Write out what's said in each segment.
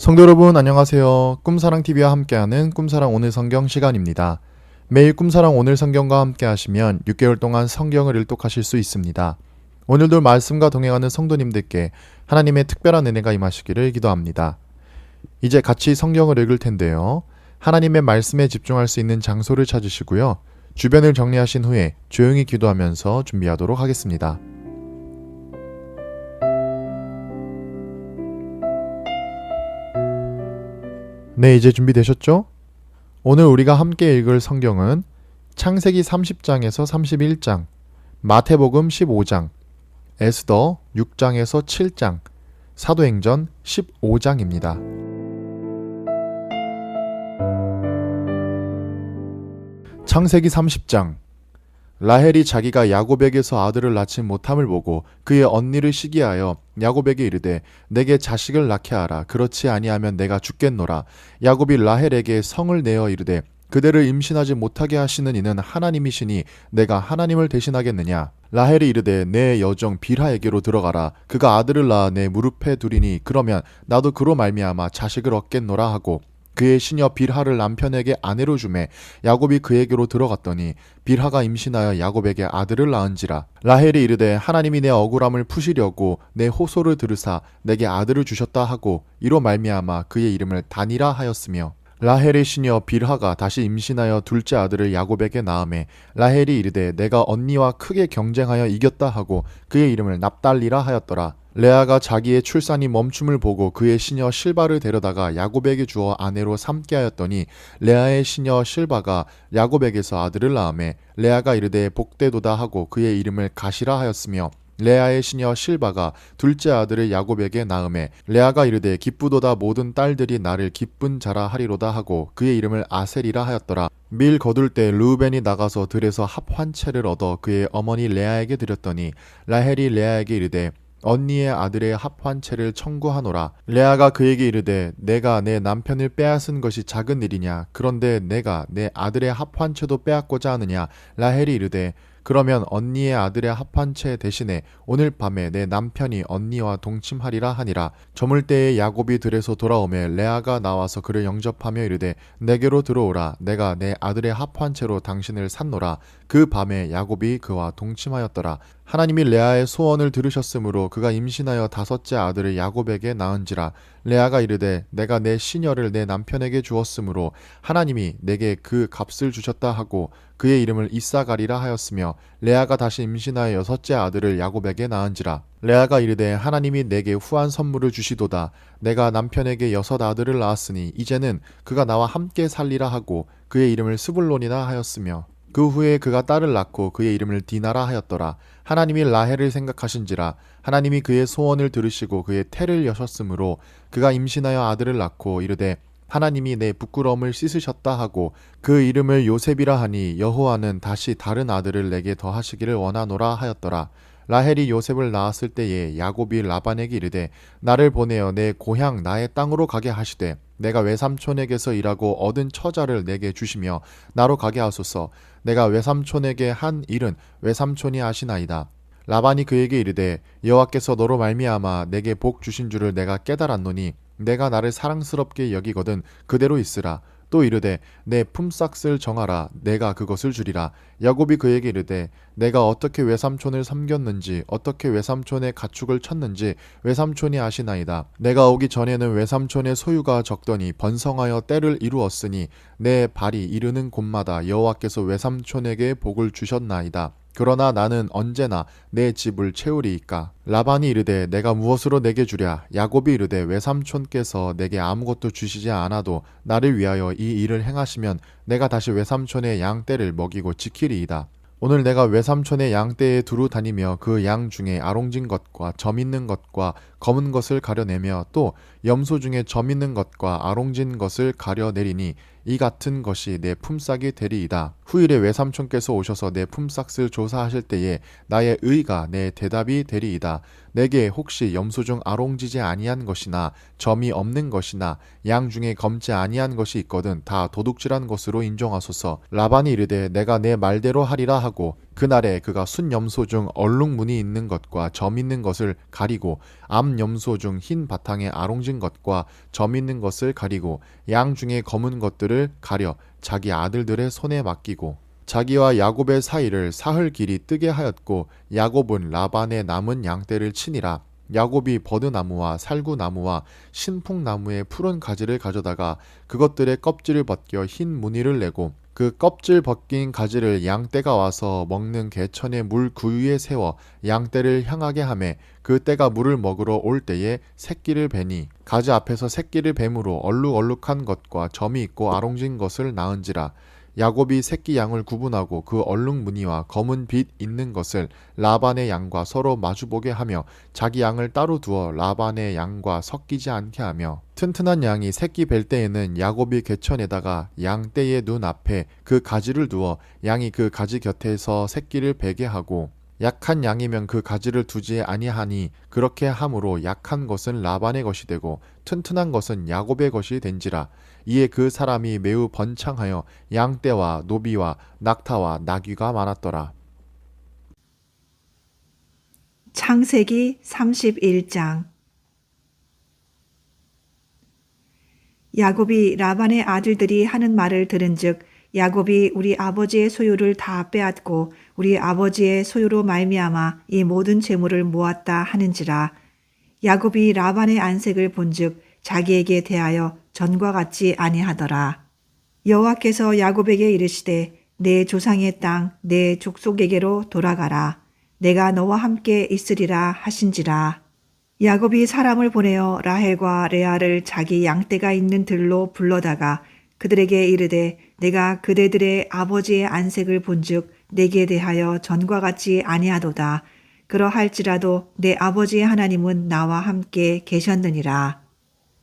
성도 여러분 안녕하세요. 꿈사랑TV와 함께하는 꿈사랑 오늘 성경 시간입니다. 매일 꿈사랑 오늘 성경과 함께 하시면 6개월 동안 성경을 일독하실 수 있습니다. 오늘도 말씀과 동행하는 성도님들께 하나님의 특별한 은혜가 임하시기를 기도합니다. 이제 같이 성경을 읽을 텐데요. 하나님의 말씀에 집중할 수 있는 장소를 찾으시고요. 주변을 정리하신 후에 조용히 기도하면서 준비하도록 하겠습니다. 네, 이제 준비되셨죠? 오늘 우리가 함께 읽을 성경은 창세기 30장에서 31장, 마태복음 15장, 에스더 6장에서 7장, 사도행전 15장입니다. 창세기 30장. 라헬이 자기가 야곱에게서 아들을 낳지 못함을 보고 그의 언니를 시기하여 야곱에게 이르되 내게 자식을 낳게 하라. 그렇지 아니하면 내가 죽겠노라. 야곱이 라헬에게 성을 내어 이르되 그대를 임신하지 못하게 하시는 이는 하나님이시니 내가 하나님을 대신하겠느냐. 라헬이 이르되 내 여종 빌하에게로 들어가라. 그가 아들을 낳아 내 무릎에 두리니 그러면 나도 그로 말미암아 자식을 얻겠노라 하고 그의 시녀 빌하를 남편에게 아내로 주매 야곱이 그에게로 들어갔더니 빌하가 임신하여 야곱에게 아들을 낳은지라. 라헬이 이르되 하나님이 내 억울함을 푸시려고 내 호소를 들으사 내게 아들을 주셨다 하고 이로 말미암아 그의 이름을 단이라 하였으며 라헬의 시녀 빌하가 다시 임신하여 둘째 아들을 야곱에게 낳으매 라헬이 이르되 내가 언니와 크게 경쟁하여 이겼다 하고 그의 이름을 납달리라 하였더라. 레아가 자기의 출산이 멈춤을 보고 그의 시녀 실바를 데려다가 야곱에게 주어 아내로 삼게 하였더니 레아의 시녀 실바가 야곱에게서 아들을 낳으매 레아가 이르되 복되도다 하고 그의 이름을 가시라 하였으며 레아의 시녀 실바가 둘째 아들을 야곱에게 낳으매 레아가 이르되 기쁘도다 모든 딸들이 나를 기쁜 자라 하리로다 하고 그의 이름을 아셀이라 하였더라. 밀 거둘 때 르우벤이 나가서 들에서 합환채를 얻어 그의 어머니 레아에게 드렸더니 라헬이 레아에게 이르되 언니의 아들의 합환채를 청구하노라. 레아가 그에게 이르되 내가 내 남편을 빼앗은 것이 작은 일이냐. 그런데 내가 내 아들의 합환채도 빼앗고자 하느냐. 라헬이 이르되 그러면 언니의 아들의 합환채 대신에 오늘 밤에 내 남편이 언니와 동침하리라 하니라. 저물 때에 야곱이 들에서 돌아오매 레아가 나와서 그를 영접하며 이르되 내게로 들어오라. 내가 내 아들의 합환채로 당신을 샀노라. 그 밤에 야곱이 그와 동침하였더라. 하나님이 레아의 소원을 들으셨으므로 그가 임신하여 다섯째 아들을 야곱에게 낳은지라. 레아가 이르되 내가 내 시녀를 내 남편에게 주었으므로 하나님이 내게 그 값을 주셨다 하고 그의 이름을 이사가리라 하였으며 레아가 다시 임신하여 여섯째 아들을 야곱에게 낳은지라. 레아가 이르되 하나님이 내게 후한 선물을 주시도다. 내가 남편에게 여섯 아들을 낳았으니 이제는 그가 나와 함께 살리라 하고 그의 이름을 스불론이라 하였으며 그 후에 그가 딸을 낳고 그의 이름을 디나라 하였더라. 하나님이 라헬을 생각하신지라. 하나님이 그의 소원을 들으시고 그의 태를 여셨으므로 그가 임신하여 아들을 낳고 이르되 하나님이 내 부끄러움을 씻으셨다 하고 그 이름을 요셉이라 하니 여호와는 다시 다른 아들을 내게 더하시기를 원하노라 하였더라. 라헬이 요셉을 낳았을 때에 야곱이 라반에게 이르되 나를 보내어 내 고향 나의 땅으로 가게 하시되 내가 외삼촌에게서 일하고 얻은 처자를 내게 주시며 나로 가게 하소서. 내가 외삼촌에게 한 일은 외삼촌이 아시나이다. 라반이 그에게 이르되 여호와께서 너로 말미암아 내게 복 주신 줄을 내가 깨달았노니 내가 나를 사랑스럽게 여기거든 그대로 있으라. 또 이르되 내 품삯을 정하라. 내가 그것을 주리라. 야곱이 그에게 이르되 내가 어떻게 외삼촌을 섬겼는지 어떻게 외삼촌의 가축을 쳤는지 외삼촌이 아시나이다. 내가 오기 전에는 외삼촌의 소유가 적더니 번성하여 때를 이루었으니 내 발이 이르는 곳마다 여호와께서 외삼촌에게 복을 주셨나이다. 그러나 나는 언제나 내 집을 채우리이까. 라반이 이르되 내가 무엇으로 내게 주랴. 야곱이 이르되 외삼촌께서 내게 아무것도 주시지 않아도 나를 위하여 이 일을 행하시면 내가 다시 외삼촌의 양떼를 먹이고 지키리이다. 오늘 내가 외삼촌의 양떼에 두루 다니며 그 양 중에 아롱진 것과 점 있는 것과 검은 것을 가려내며 또 염소 중에 점 있는 것과 아롱진 것을 가려내리니 이 같은 것이 내 품삯이 되리이다. 후일에 외삼촌께서 오셔서 내 품삯을 조사하실 때에 나의 의가 내 대답이 되리이다. 내게 혹시 염소 중 아롱지지 아니한 것이나 점이 없는 것이나 양 중에 검지 아니한 것이 있거든 다 도둑질한 것으로 인정하소서. 라반이 이르되 내가 내 말대로 하리라 하고 그날에 그가 순 염소 중 얼룩무늬 있는 것과 점 있는 것을 가리고 암 염소 중 흰 바탕에 아롱진 것과 점 있는 것을 가리고 양 중에 검은 것들을 가려 자기 아들들의 손에 맡기고 자기와 야곱의 사이를 사흘 길이 뜨게 하였고 야곱은 라반의 남은 양떼를 치니라. 야곱이 버드나무와 살구나무와 신풍나무의 푸른 가지를 가져다가 그것들의 껍질을 벗겨 흰 무늬를 내고 그 껍질 벗긴 가지를 양떼가 와서 먹는 개천의 물 구유에 세워 양떼를 향하게 하매 그 떼가 물을 먹으러 올 때에 새끼를 베니 가지 앞에서 새끼를 뱀으로 얼룩얼룩한 것과 점이 있고 아롱진 것을 낳은지라. 야곱이 새끼 양을 구분하고 그 얼룩무늬와 검은 빛 있는 것을 라반의 양과 서로 마주보게 하며 자기 양을 따로 두어 라반의 양과 섞이지 않게 하며 튼튼한 양이 새끼 뵐 때에는 야곱이 개천에다가 양떼의 눈 앞에 그 가지를 두어 양이 그 가지 곁에서 새끼를 베게 하고 약한 양이면 그 가지를 두지 아니하니 그렇게 함으로 약한 것은 라반의 것이 되고 튼튼한 것은 야곱의 것이 된지라. 이에 그 사람이 매우 번창하여 양떼와 노비와 낙타와 나귀가 많았더라. 창세기 31장. 야곱이 라반의 아들들이 하는 말을 들은즉 야곱이 우리 아버지의 소유를 다 빼앗고 우리 아버지의 소유로 말미암아 이 모든 재물을 모았다 하는지라. 야곱이 라반의 안색을 본즉 자기에게 대하여 전과 같지 아니하더라. 여호와께서 야곱에게 이르시되 내 조상의 땅 내 족속에게로 돌아가라. 내가 너와 함께 있으리라 하신지라. 야곱이 사람을 보내어 라헬과 레아를 자기 양떼가 있는 들로 불러다가 그들에게 이르되 내가 그대들의 아버지의 안색을 본즉 내게 대하여 전과 같지 아니하도다. 그러할지라도 내 아버지의 하나님은 나와 함께 계셨느니라.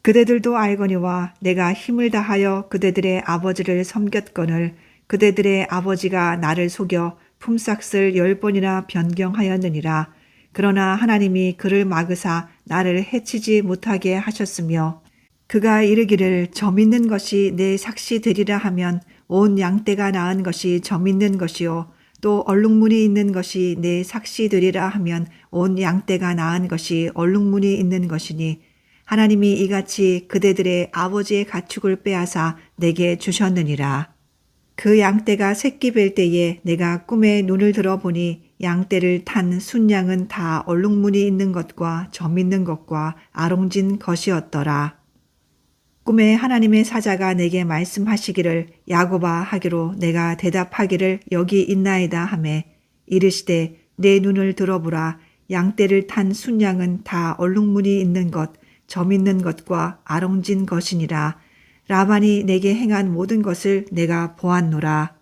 그대들도 알거니와 내가 힘을 다하여 그대들의 아버지를 섬겼거늘 그대들의 아버지가 나를 속여 품삯을 10번이나 변경하였느니라. 그러나 하나님이 그를 막으사 나를 해치지 못하게 하셨으며 그가 이르기를 점 있는 것이 내 삭시 되리라 하면 온 양떼가 낳은 것이 점 있는 것이요 또 얼룩무늬 있는 것이 내 삭시 되리라 하면 온 양떼가 낳은 것이 얼룩무늬 있는 것이니 하나님이 이같이 그대들의 아버지의 가축을 빼앗아 내게 주셨느니라. 그 양떼가 새끼 뵐 때에 내가 꿈에 눈을 들어보니 양떼를 탄 순양은 다 얼룩무늬 있는 것과 점 있는 것과 아롱진 것이었더라. 꿈에 하나님의 사자가 내게 말씀하시기를 야곱아 하기로 내가 대답하기를 여기 있나이다 하매 이르시되 내 눈을 들어보라. 양떼를 탄 순양은 다 얼룩무늬 있는 것, 점 있는 것과 아롱진 것이니라. 라반이 내게 행한 모든 것을 내가 보았노라.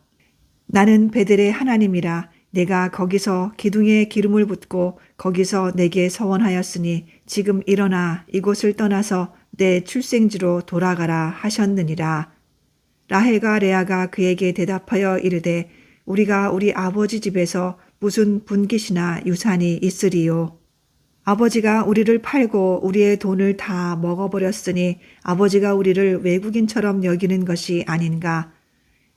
나는 베델의 하나님이라. 내가 거기서 기둥에 기름을 붓고 거기서 내게 서원하였으니 지금 일어나 이곳을 떠나서 내 출생지로 돌아가라 하셨느니라. 라헬과 레아가 그에게 대답하여 이르되 우리가 우리 아버지 집에서 무슨 분깃이나 유산이 있으리요. 아버지가 우리를 팔고 우리의 돈을 다 먹어버렸으니 아버지가 우리를 외국인처럼 여기는 것이 아닌가.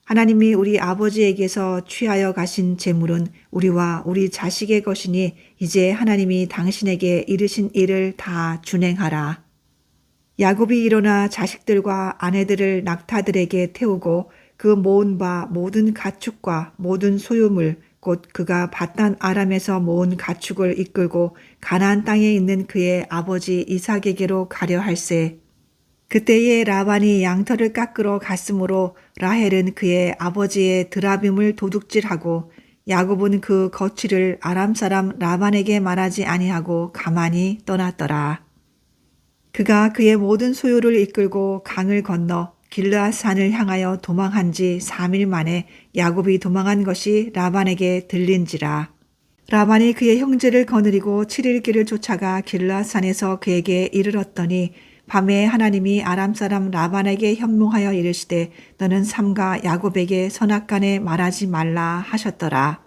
하나님이 우리 아버지에게서 취하여 가신 재물은 우리와 우리 자식의 것이니 이제 하나님이 당신에게 이르신 일을 다 준행하라. 야곱이 일어나 자식들과 아내들을 낙타들에게 태우고 그 모은 바 모든 가축과 모든 소유물 곧 그가 밧단 아람에서 모은 가축을 이끌고 가나안 땅에 있는 그의 아버지 이삭에게로 가려 할세. 그때에 라반이 양털을 깎으러 갔으므로 라헬은 그의 아버지의 드라빔을 도둑질하고 야곱은 그 거취를 아람 사람 라반에게 말하지 아니하고 가만히 떠났더라. 그가 그의 모든 소유를 이끌고 강을 건너 길르앗 산을 향하여 도망한 지 3일 만에 야곱이 도망한 것이 라반에게 들린지라. 라반이 그의 형제를 거느리고 7일 길을 쫓아가 길르앗 산에서 그에게 이르렀더니 밤에 하나님이 아람 사람 라반에게 현몽하여 이르시되 너는 삼가 야곱에게 선악간에 말하지 말라 하셨더라.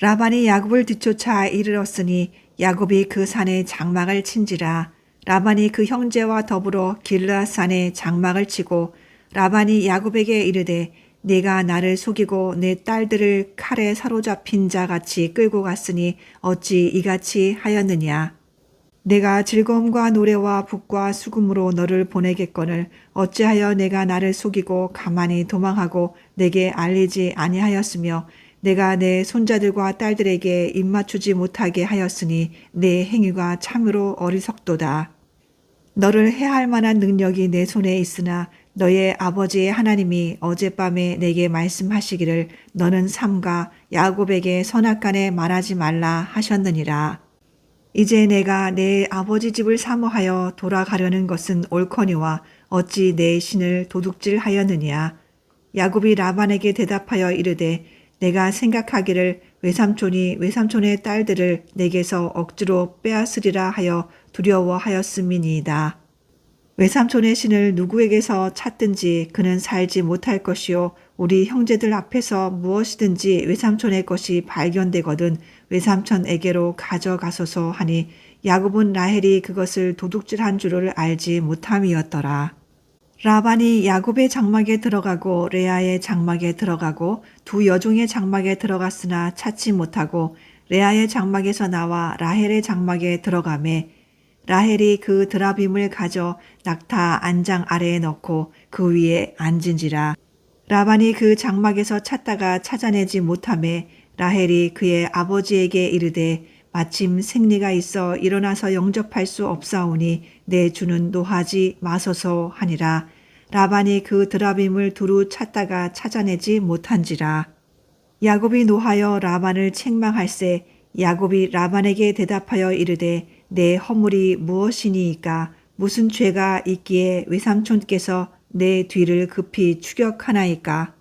라반이 야곱을 뒤쫓아 이르렀으니 야곱이 그 산에 장막을 친지라. 라반이 그 형제와 더불어 길르앗산에 장막을 치고 라반이 야곱에게 이르되 네가 나를 속이고 내 딸들을 칼에 사로잡힌 자 같이 끌고 갔으니 어찌 이같이 하였느냐. 내가 즐거움과 노래와 북과 수금으로 너를 보내겠거늘 어찌하여 내가 나를 속이고 가만히 도망하고 내게 알리지 아니하였으며 내가 내 손자들과 딸들에게 입맞추지 못하게 하였으니 내 행위가 참으로 어리석도다. 너를 해할 만한 능력이 내 손에 있으나 너의 아버지의 하나님이 어젯밤에 내게 말씀하시기를 너는 삼가 야곱에게 선악간에 말하지 말라 하셨느니라. 이제 내가 내 아버지 집을 사모하여 돌아가려는 것은 옳거니와 어찌 내 신을 도둑질하였느냐. 야곱이 라반에게 대답하여 이르되 내가 생각하기를 외삼촌이 외삼촌의 딸들을 내게서 억지로 빼앗으리라 하여 두려워하였음이니이다. 외삼촌의 신을 누구에게서 찾든지 그는 살지 못할 것이요 우리 형제들 앞에서 무엇이든지 외삼촌의 것이 발견되거든 외삼촌에게로 가져가소서 하니 야곱은 라헬이 그것을 도둑질한 줄을 알지 못함이었더라. 라반이 야곱의 장막에 들어가고 레아의 장막에 들어가고 두 여종의 장막에 들어갔으나 찾지 못하고 레아의 장막에서 나와 라헬의 장막에 들어가매 라헬이 그 드라빔을 가져 낙타 안장 아래에 넣고 그 위에 앉은지라. 라반이 그 장막에서 찾다가 찾아내지 못하매 라헬이 그의 아버지에게 이르되 마침 생리가 있어 일어나서 영접할 수 없사오니 내 주는 노하지 마소서 하니라. 라반이 그 드라빔을 두루 찾다가 찾아내지 못한지라. 야곱이 노하여 라반을 책망할세 야곱이 라반에게 대답하여 이르되 내 허물이 무엇이니이까 무슨 죄가 있기에 외삼촌께서 내 뒤를 급히 추격하나이까.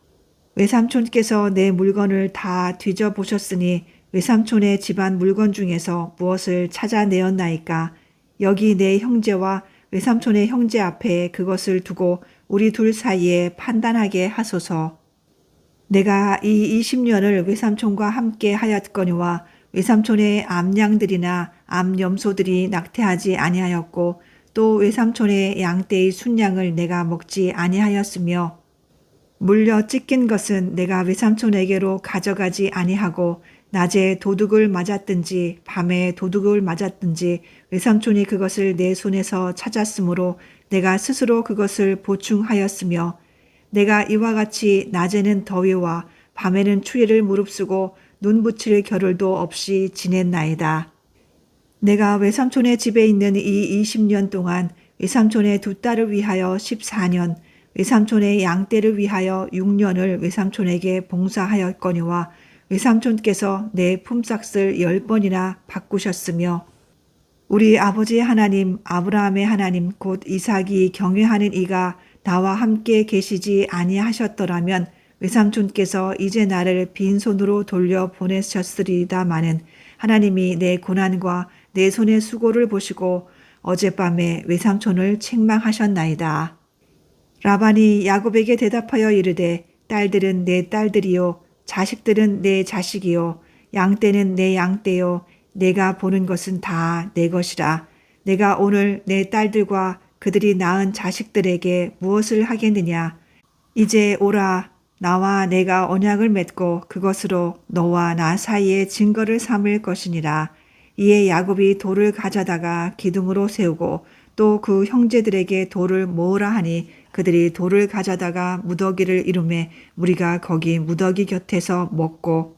외삼촌께서 내 물건을 다 뒤져보셨으니 외삼촌의 집안 물건 중에서 무엇을 찾아내었나이까. 여기 내 형제와 외삼촌의 형제 앞에 그것을 두고 우리 둘 사이에 판단하게 하소서. 내가 이 20년을 외삼촌과 함께 하였거니와 외삼촌의 암양들이나 암염소들이 낙태하지 아니하였고 또 외삼촌의 양떼의 순양을 내가 먹지 아니하였으며 물려 찢긴 것은 내가 외삼촌에게로 가져가지 아니하고 낮에 도둑을 맞았든지 밤에 도둑을 맞았든지 외삼촌이 그것을 내 손에서 찾았으므로 내가 스스로 그것을 보충하였으며 내가 이와 같이 낮에는 더위와 밤에는 추위를 무릅쓰고 눈 붙일 겨를도 없이 지냈나이다. 내가 외삼촌의 집에 있는 이 20년 동안 외삼촌의 두 딸을 위하여 14년, 외삼촌의 양떼를 위하여 6년을 외삼촌에게 봉사하였거니와 외삼촌께서 내 품삯을 10번이나 바꾸셨으며 우리 아버지의 하나님 아브라함의 하나님 곧 이삭이 경외하는 이가 나와 함께 계시지 아니하셨더라면 외삼촌께서 이제 나를 빈손으로 돌려 보내셨으리다마는 하나님이 내 고난과 내 손의 수고를 보시고 어젯밤에 외삼촌을 책망하셨나이다. 라반이 야곱에게 대답하여 이르되 딸들은 내 딸들이요 자식들은 내 자식이요 양떼는 내 양떼요 내가 보는 것은 다 내 것이라. 내가 오늘 내 딸들과 그들이 낳은 자식들에게 무엇을 하겠느냐. 이제 오라 나와 내가 언약을 맺고 그것으로 너와 나 사이에 증거를 삼을 것이니라. 이에 야곱이 돌을 가져다가 기둥으로 세우고 또 그 형제들에게 돌을 모으라 하니 그들이 돌을 가져다가 무더기를 이루매 우리가 거기 무더기 곁에서 먹고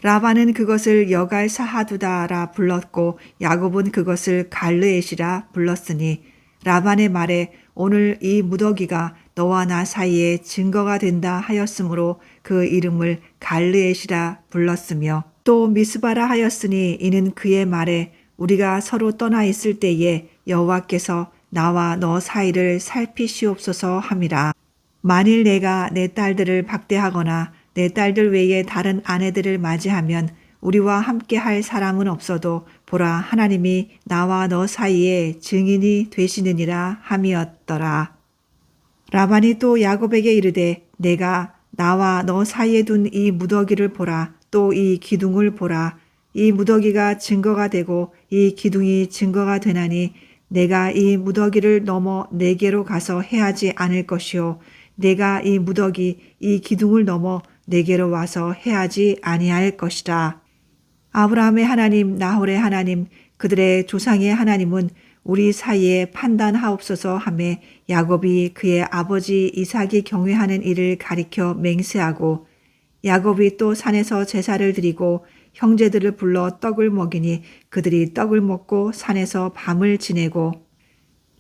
라반은 그것을 여갈 사하두다라 불렀고 야곱은 그것을 갈르엣이라 불렀으니 라반의 말에 오늘 이 무더기가 너와 나 사이에 증거가 된다 하였으므로 그 이름을 갈르엣이라 불렀으며 또 미스바라 하였으니 이는 그의 말에 우리가 서로 떠나 있을 때에 여호와께서 나와 너 사이를 살피시옵소서 함이라. 만일 내가 내 딸들을 박대하거나 내 딸들 외에 다른 아내들을 맞이하면 우리와 함께 할 사람은 없어도 보라 하나님이 나와 너 사이에 증인이 되시느니라 함이었더라. 라반이 또 야곱에게 이르되 내가 나와 너 사이에 둔 이 무더기를 보라. 또 이 기둥을 보라. 이 무더기가 증거가 되고 이 기둥이 증거가 되나니 내가 이 무더기를 넘어 내게로 가서 해하지 않을 것이요 내가 이 무더기 이 기둥을 넘어 내게로 와서 해하지 아니할 것이라. 아브라함의 하나님 나홀의 하나님 그들의 조상의 하나님은 우리 사이에 판단하옵소서 하며 야곱이 그의 아버지 이삭이 경외하는 일을 가리켜 맹세하고 야곱이 또 산에서 제사를 드리고 형제들을 불러 떡을 먹이니 그들이 떡을 먹고 산에서 밤을 지내고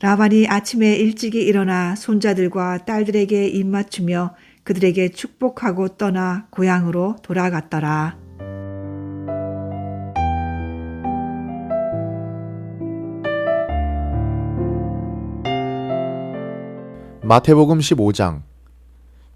라반이 아침에 일찍이 일어나 손자들과 딸들에게 입맞추며 그들에게 축복하고 떠나 고향으로 돌아갔더라. 마태복음 15장.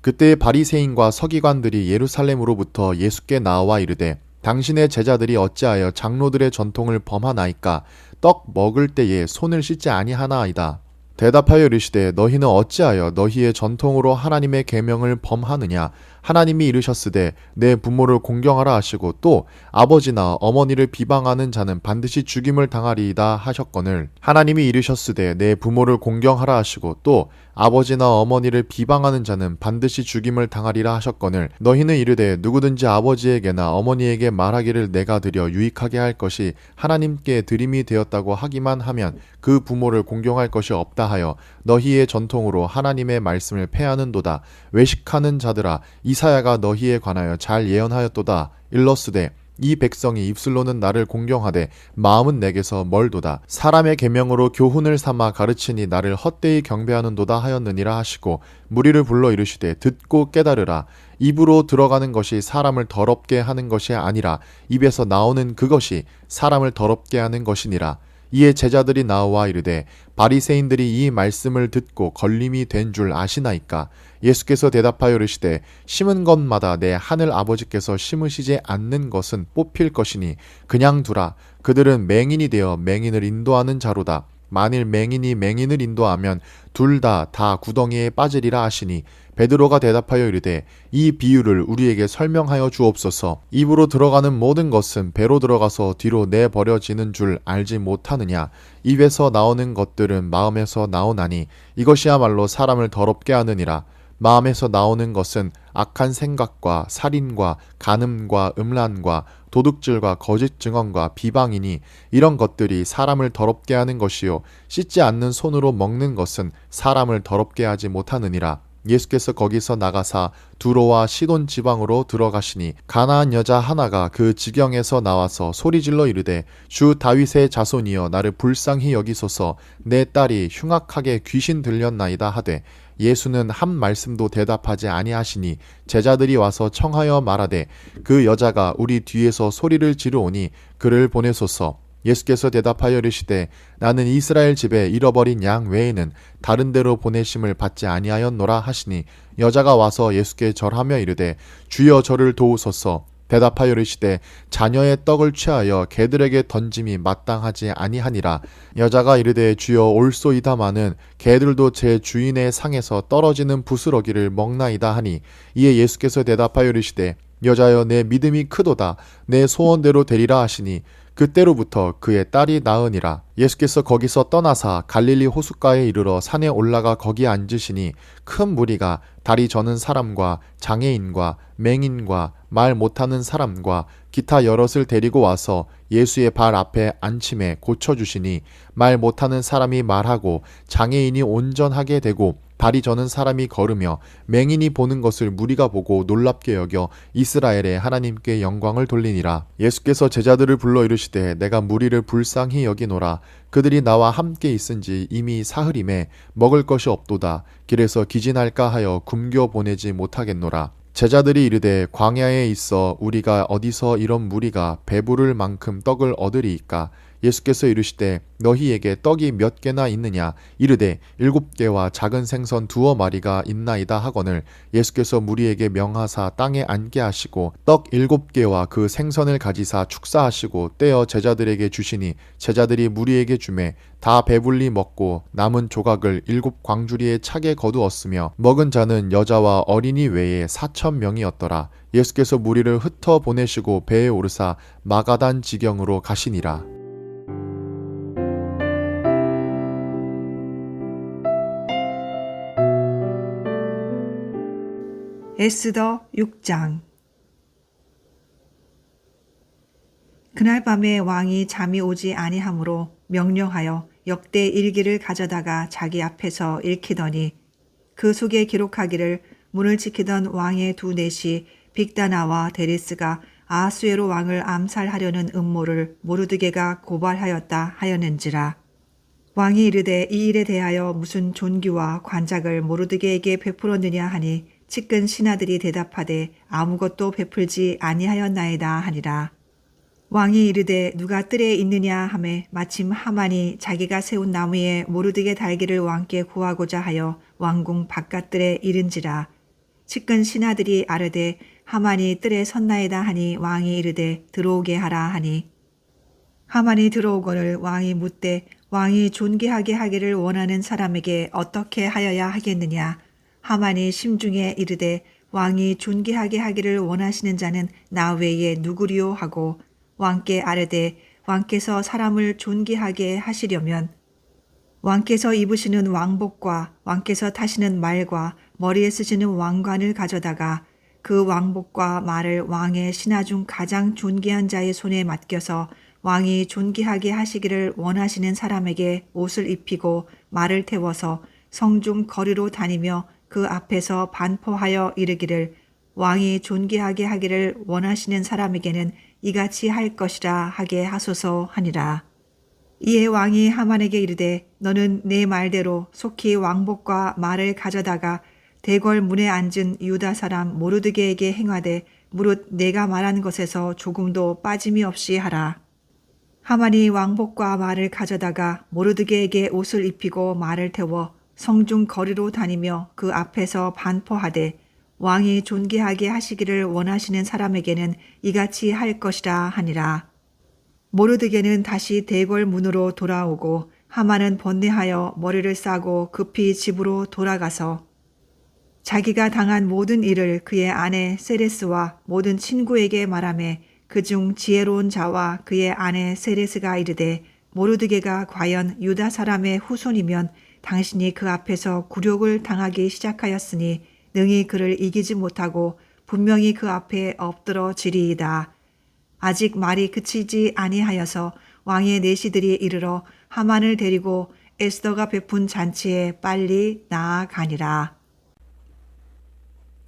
그때 바리새인과 서기관들이 예루살렘으로부터 예수께 나와 이르되 당신의 제자들이 어찌하여 장로들의 전통을 범하나이까? 떡 먹을 때에 손을 씻지 아니하나이다. 대답하여 이르시되 너희는 어찌하여 너희의 전통으로 하나님의 계명을 범하느냐? 하나님이 이르셨으되 내 부모를 공경하라 하시고 또 아버지나 어머니를 비방하는 자는 반드시 죽임을 당하리이다 하셨거늘 하나님이 이르셨으되 내 부모를 공경하라 하시고 또 아버지나 어머니를 비방하는 자는 반드시 죽임을 당하리라 하셨거늘 너희는 이르되 누구든지 아버지에게나 어머니에게 말하기를 내가 드려 유익하게 할 것이 하나님께 드림이 되었다고 하기만 하면 그 부모를 공경할 것이 없다 하여 너희의 전통으로 하나님의 말씀을 폐하는도다. 외식하는 자들아 이사야가 너희에 관하여 잘 예언하였도다. 일러스되 이 백성이 입술로는 나를 공경하되 마음은 내게서 멀도다. 사람의 계명으로 교훈을 삼아 가르치니 나를 헛되이 경배하는도다 하였느니라 하시고 무리를 불러 이르시되 듣고 깨달으라. 입으로 들어가는 것이 사람을 더럽게 하는 것이 아니라 입에서 나오는 그것이 사람을 더럽게 하는 것이니라. 이에 제자들이 나와 이르되 바리새인들이 이 말씀을 듣고 걸림이 된 줄 아시나이까? 예수께서 대답하여 이르시되 심은 것마다 내 하늘 아버지께서 심으시지 않는 것은 뽑힐 것이니 그냥 두라. 그들은 맹인이 되어 맹인을 인도하는 자로다. 만일 맹인이 맹인을 인도하면 둘 다 구덩이에 빠지리라 하시니 베드로가 대답하여 이르되 이 비유를 우리에게 설명하여 주옵소서. 입으로 들어가는 모든 것은 배로 들어가서 뒤로 내버려지는 줄 알지 못하느냐? 입에서 나오는 것들은 마음에서 나오나니 이것이야말로 사람을 더럽게 하느니라. 마음에서 나오는 것은 악한 생각과 살인과 간음과 음란과 도둑질과 거짓 증언과 비방이니 이런 것들이 사람을 더럽게 하는 것이요 씻지 않는 손으로 먹는 것은 사람을 더럽게 하지 못하느니라. 예수께서 거기서 나가사 두로와 시돈 지방으로 들어가시니 가나안 여자 하나가 그 지경에서 나와서 소리질러 이르되 주 다윗의 자손이여 나를 불쌍히 여기소서. 내 딸이 흉악하게 귀신 들렸나이다 하되 예수는 한 말씀도 대답하지 아니하시니 제자들이 와서 청하여 말하되 그 여자가 우리 뒤에서 소리를 지르오니 그를 보내소서. 예수께서 대답하여 이르시되 나는 이스라엘 집에 잃어버린 양 외에는 다른 데로 보내심을 받지 아니하였노라 하시니 여자가 와서 예수께 절하며 이르되 주여 저를 도우소서. 대답하여 이르시되 자녀의 떡을 취하여 개들에게 던짐이 마땅하지 아니하니라. 여자가 이르되 주여 올소이다마는 개들도 제 주인의 상에서 떨어지는 부스러기를 먹나이다 하니 이에 예수께서 대답하여 이르시되 여자여 내 믿음이 크도다. 내 소원대로 되리라 하시니 그때로부터 그의 딸이 나으니라. 예수께서 거기서 떠나사 갈릴리 호숫가에 이르러 산에 올라가 거기 앉으시니 큰 무리가 다리 저는 사람과 장애인과 맹인과 말 못하는 사람과 기타 여럿을 데리고 와서 예수의 발 앞에 앉힘에 고쳐주시니 말 못하는 사람이 말하고 장애인이 온전하게 되고 다리 저는 사람이 걸으며 맹인이 보는 것을 무리가 보고 놀랍게 여겨 이스라엘의 하나님께 영광을 돌리니라. 예수께서 제자들을 불러 이르시되 내가 무리를 불쌍히 여기노라. 그들이 나와 함께 있은지 이미 사흘임에 먹을 것이 없도다. 길에서 기진할까 하여 굶겨 보내지 못하겠노라. 제자들이 이르되 광야에 있어 우리가 어디서 이런 무리가 배부를 만큼 떡을 얻으리이까? 예수께서 이르시되 너희에게 떡이 몇 개나 있느냐 이르되 7개와 작은 생선 2마리가 있나이다 하거늘 예수께서 무리에게 명하사 땅에 앉게 하시고 떡 7개와 그 생선을 가지사 축사하시고 떼어 제자들에게 주시니 제자들이 무리에게 주매 다 배불리 먹고 남은 조각을 7광주리에 차게 거두었으며 먹은 자는 여자와 어린이 외에 4,000명이었더라. 예수께서 무리를 흩어 보내시고 배에 오르사 마가단 지경으로 가시니라. 에스더 6장. 그날 밤에 왕이 잠이 오지 아니하므로 명령하여 역대 일기를 가져다가 자기 앞에서 읽히더니 그 속에 기록하기를 문을 지키던 왕의 두 넷이 빅다나와 데리스가 아하수에로 왕을 암살하려는 음모를 모르드게가 고발하였다 하였는지라. 왕이 이르되 이 일에 대하여 무슨 존귀와 관작을 모르드게에게 베풀었느냐 하니 측근 신하들이 대답하되 아무것도 베풀지 아니하였나이다 하니라. 왕이 이르되 누가 뜰에 있느냐 하매 마침 하만이 자기가 세운 나무에 모르드게 달기를 왕께 구하고자 하여 왕궁 바깥뜰에 이른지라. 측근 신하들이 아뢰되 하만이 뜰에 섰나이다 하니 왕이 이르되 들어오게 하라 하니 하만이 들어오거늘 왕이 묻되 왕이 존귀하게 하기를 원하는 사람에게 어떻게 하여야 하겠느냐. 하만이 심중에 이르되 왕이 존귀하게 하기를 원하시는 자는 나 외에 누구리요 하고 왕께 아뢰되 왕께서 사람을 존귀하게 하시려면 왕께서 입으시는 왕복과 왕께서 타시는 말과 머리에 쓰시는 왕관을 가져다가 그 왕복과 말을 왕의 신하 중 가장 존귀한 자의 손에 맡겨서 왕이 존귀하게 하시기를 원하시는 사람에게 옷을 입히고 말을 태워서 성중 거리로 다니며 그 앞에서 반포하여 이르기를 왕이 존귀하게 하기를 원하시는 사람에게는 이같이 할 것이라 하게 하소서 하니라. 이에 왕이 하만에게 이르되 너는 내 말대로 속히 왕복과 말을 가져다가 대궐 문에 앉은 유다 사람 모르드게에게 행하되 무릇 내가 말한 것에서 조금도 빠짐이 없이 하라. 하만이 왕복과 말을 가져다가 모르드게에게 옷을 입히고 말을 태워 성중 거리로 다니며 그 앞에서 반포하되 왕이 존귀하게 하시기를 원하시는 사람에게는 이같이 할 것이라 하니라. 모르드게는 다시 대궐 문으로 돌아오고 하만은 번뇌하여 머리를 싸고 급히 집으로 돌아가서 자기가 당한 모든 일을 그의 아내 세레스와 모든 친구에게 말하매 그중 지혜로운 자와 그의 아내 세레스가 이르되 모르드게가 과연 유다 사람의 후손이면 당신이 그 앞에서 굴욕을 당하기 시작하였으니 능히 그를 이기지 못하고 분명히 그 앞에 엎드러지리이다. 아직 말이 그치지 아니하여서 왕의 내시들이 이르러 하만을 데리고 에스더가 베푼 잔치에 빨리 나아가니라.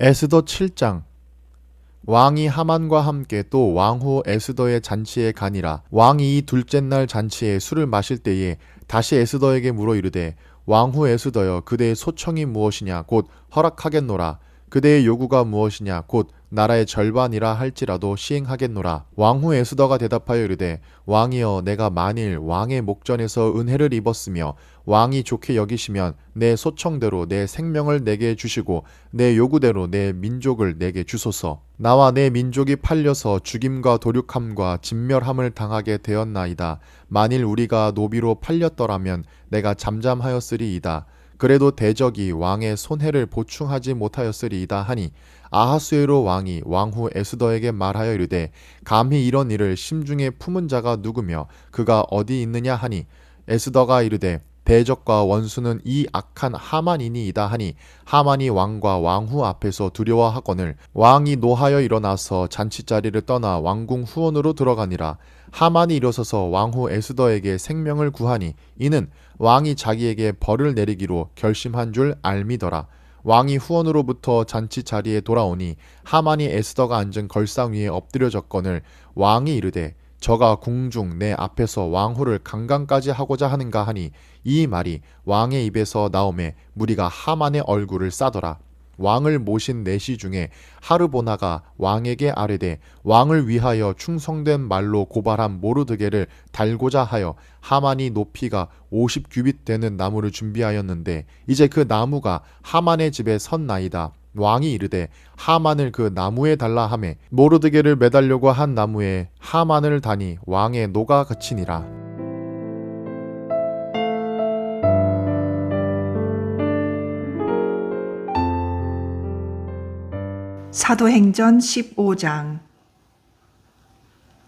에스더 7장. 왕이 하만과 함께 또 왕후 에스더의 잔치에 가니라. 왕이 이 둘째 날 잔치에 술을 마실 때에 다시 에스더에게 물어 이르되 왕후 에스더여 그대의 소청이 무엇이냐 곧 허락하겠노라. 그대의 요구가 무엇이냐 곧 나라의 절반이라 할지라도 시행하겠노라. 왕후 에스더가 대답하여 이르되 왕이여 내가 만일 왕의 목전에서 은혜를 입었으며 왕이 좋게 여기시면 내 소청대로 내 생명을 내게 주시고 내 요구대로 내 민족을 내게 주소서. 나와 내 민족이 팔려서 죽임과 도륙함과 진멸함을 당하게 되었나이다. 만일 우리가 노비로 팔렸더라면 내가 잠잠하였으리이다. 그래도 대적이 왕의 손해를 보충하지 못하였으리이다 하니 아하수에로 왕이 왕후 에스더에게 말하여 이르되 감히 이런 일을 심중에 품은 자가 누구며 그가 어디 있느냐 하니 에스더가 이르되 대적과 원수는 이 악한 하만이니이다 하니 하만이 왕과 왕후 앞에서 두려워하거늘 왕이 노하여 일어나서 잔치자리를 떠나 왕궁 후원으로 들어가니라. 하만이 일어서서 왕후 에스더에게 생명을 구하니 이는 왕이 자기에게 벌을 내리기로 결심한 줄 알미더라. 왕이 후원으로부터 잔치 자리에 돌아오니 하만이 에스더가 앉은 걸상 위에 엎드려졌거늘 왕이 이르되 저가 궁중 내 앞에서 왕후를 강간까지 하고자 하는가 하니 이 말이 왕의 입에서 나오매 무리가 하만의 얼굴을 싸더라. 왕을 모신 내시 중에 하르보나가 왕에게 아뢰되 왕을 위하여 충성된 말로 고발한 모르드게를 달고자 하여 하만이 높이가 50규빗 되는 나무를 준비하였는데 이제 그 나무가 하만의 집에 섰나이다. 왕이 이르되 하만을 그 나무에 달라 하매 모르드게를 매달려고 한 나무에 하만을 다니 왕의 노가 그치니라. 사도행전 15장.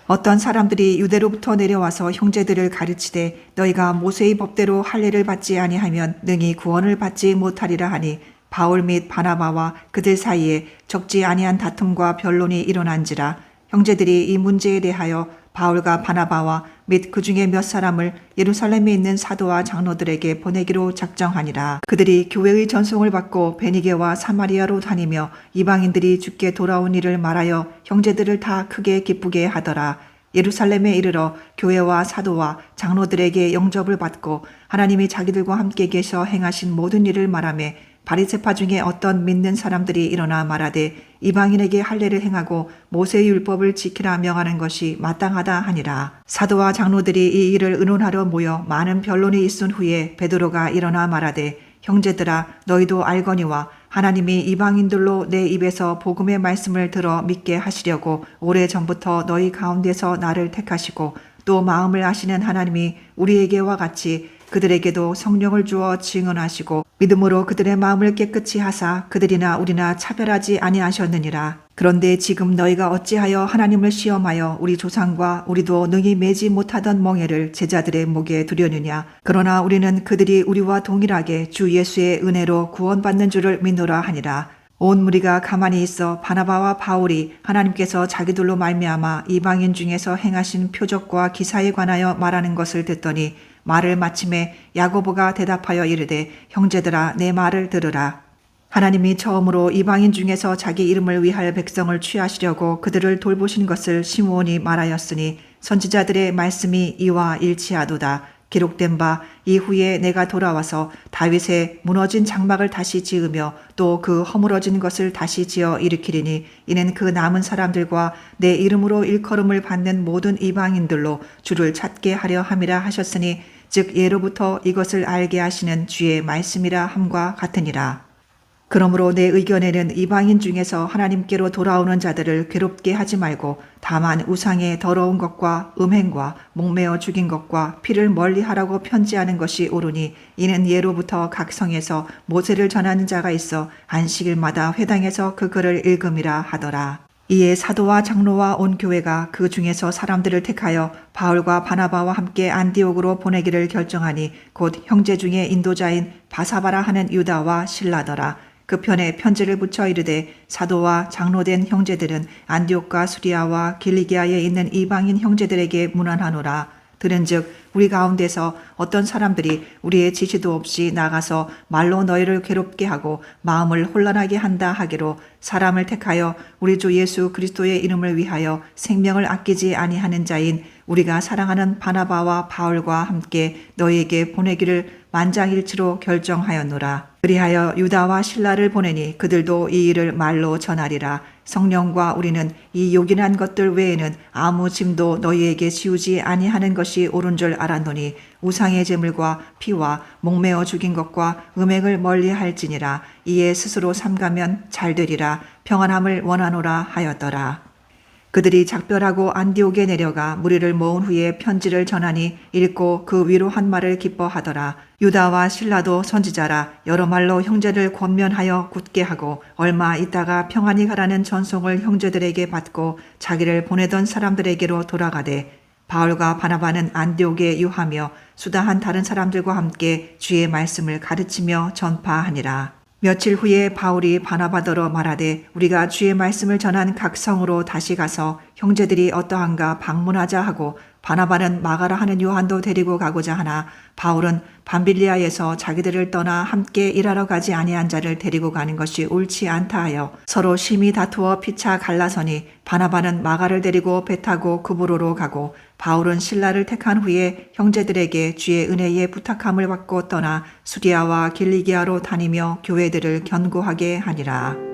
어떤 사람들이 유대로부터 내려와서 형제들을 가르치되 너희가 모세의 법대로 할례를 받지 아니하면 능히 구원을 받지 못하리라 하니 바울 및 바나바와 그들 사이에 적지 아니한 다툼과 변론이 일어난지라. 형제들이 이 문제에 대하여 바울과 바나바와 및 그 중에 몇 사람을 예루살렘에 있는 사도와 장로들에게 보내기로 작정하니라. 그들이 교회의 전송을 받고 베니게와 사마리아로 다니며 이방인들이 주께 돌아온 일을 말하여 형제들을 다 크게 기쁘게 하더라. 예루살렘에 이르러 교회와 사도와 장로들에게 영접을 받고 하나님이 자기들과 함께 계셔 행하신 모든 일을 말하며 바리새파 중에 어떤 믿는 사람들이 일어나 말하되 이방인에게 할례를 행하고 모세의 율법을 지키라 명하는 것이 마땅하다 하니라. 사도와 장로들이 이 일을 의논하러 모여 많은 변론이 있은 후에 베드로가 일어나 말하되 형제들아 너희도 알거니와 하나님이 이방인들로 내 입에서 복음의 말씀을 들어 믿게 하시려고 오래전부터 너희 가운데서 나를 택하시고 또 마음을 아시는 하나님이 우리에게와 같이 그들에게도 성령을 주어 증언하시고 믿음으로 그들의 마음을 깨끗이 하사 그들이나 우리나 차별하지 아니하셨느니라. 그런데 지금 너희가 어찌하여 하나님을 시험하여 우리 조상과 우리도 능히 매지 못하던 멍에를 제자들의 목에 두려느냐. 그러나 우리는 그들이 우리와 동일하게 주 예수의 은혜로 구원받는 줄을 믿노라 하니라. 온 무리가 가만히 있어 바나바와 바울이 하나님께서 자기들로 말미암아 이방인 중에서 행하신 표적과 기사에 관하여 말하는 것을 듣더니 말을 마침에 야고보가 대답하여 이르되 형제들아 내 말을 들으라. 하나님이 처음으로 이방인 중에서 자기 이름을 위하여 백성을 취하시려고 그들을 돌보신 것을 시므온이 말하였으니 선지자들의 말씀이 이와 일치하도다. 기록된 바 이후에 내가 돌아와서 다윗의 무너진 장막을 다시 지으며 또 그 허물어진 것을 다시 지어 일으키리니 이는 그 남은 사람들과 내 이름으로 일컬음을 받는 모든 이방인들로 주를 찾게 하려 함이라 하셨으니 즉 예로부터 이것을 알게 하시는 주의 말씀이라 함과 같으니라. 그러므로 내 의견에는 이방인 중에서 하나님께로 돌아오는 자들을 괴롭게 하지 말고 다만 우상의 더러운 것과 음행과 목매어 죽인 것과 피를 멀리하라고 편지하는 것이 옳으니 이는 예로부터 각 성에서 모세를 전하는 자가 있어 안식일마다 회당에서 그 글을 읽음이라 하더라. 이에 사도와 장로와 온 교회가 그 중에서 사람들을 택하여 바울과 바나바와 함께 안디옥으로 보내기를 결정하니 곧 형제 중에 인도자인 바사바라 하는 유다와 실라더라. 그 편에 편지를 붙여 이르되 사도와 장로된 형제들은 안디옥과 수리아와 길리기아에 있는 이방인 형제들에게 문안하노라. 들은즉 우리 가운데서 어떤 사람들이 우리의 지시도 없이 나가서 말로 너희를 괴롭게 하고 마음을 혼란하게 한다 하기로 사람을 택하여 우리 주 예수 그리스도의 이름을 위하여 생명을 아끼지 아니하는 자인 우리가 사랑하는 바나바와 바울과 함께 너희에게 보내기를 만장일치로 결정하였노라. 그리하여 유다와 실라를 보내니 그들도 이 일을 말로 전하리라. 성령과 우리는 이 요긴한 것들 외에는 아무 짐도 너희에게 지우지 아니하는 것이 옳은 줄 알았노니 우상의 제물과 피와 목매어 죽인 것과 음행을 멀리할지니라. 이에 스스로 삼가면 잘되리라. 평안함을 원하노라 하였더라. 그들이 작별하고 안디옥에 내려가 무리를 모은 후에 편지를 전하니 읽고 그 위로 한 말을 기뻐하더라. 유다와 실라도 선지자라 여러 말로 형제를 권면하여 굳게 하고 얼마 있다가 평안히 가라는 전송을 형제들에게 받고 자기를 보내던 사람들에게로 돌아가되 바울과 바나바는 안디옥에 유하며 수다한 다른 사람들과 함께 주의 말씀을 가르치며 전파하니라. 며칠 후에 바울이 바나바더러 말하되 우리가 주의 말씀을 전한 각 성으로 다시 가서 형제들이 어떠한가 방문하자 하고 바나바는 마가라 하는 요한도 데리고 가고자 하나 바울은 밤빌리아에서 자기들을 떠나 함께 일하러 가지 아니한 자를 데리고 가는 것이 옳지 않다 하여 서로 심히 다투어 피차 갈라서니 바나바는 마가를 데리고 배 타고 구브로로 가고 바울은 신라를 택한 후에 형제들에게 주의 은혜에 부탁함을 받고 떠나 수리아와 길리기아로 다니며 교회들을 견고하게 하니라.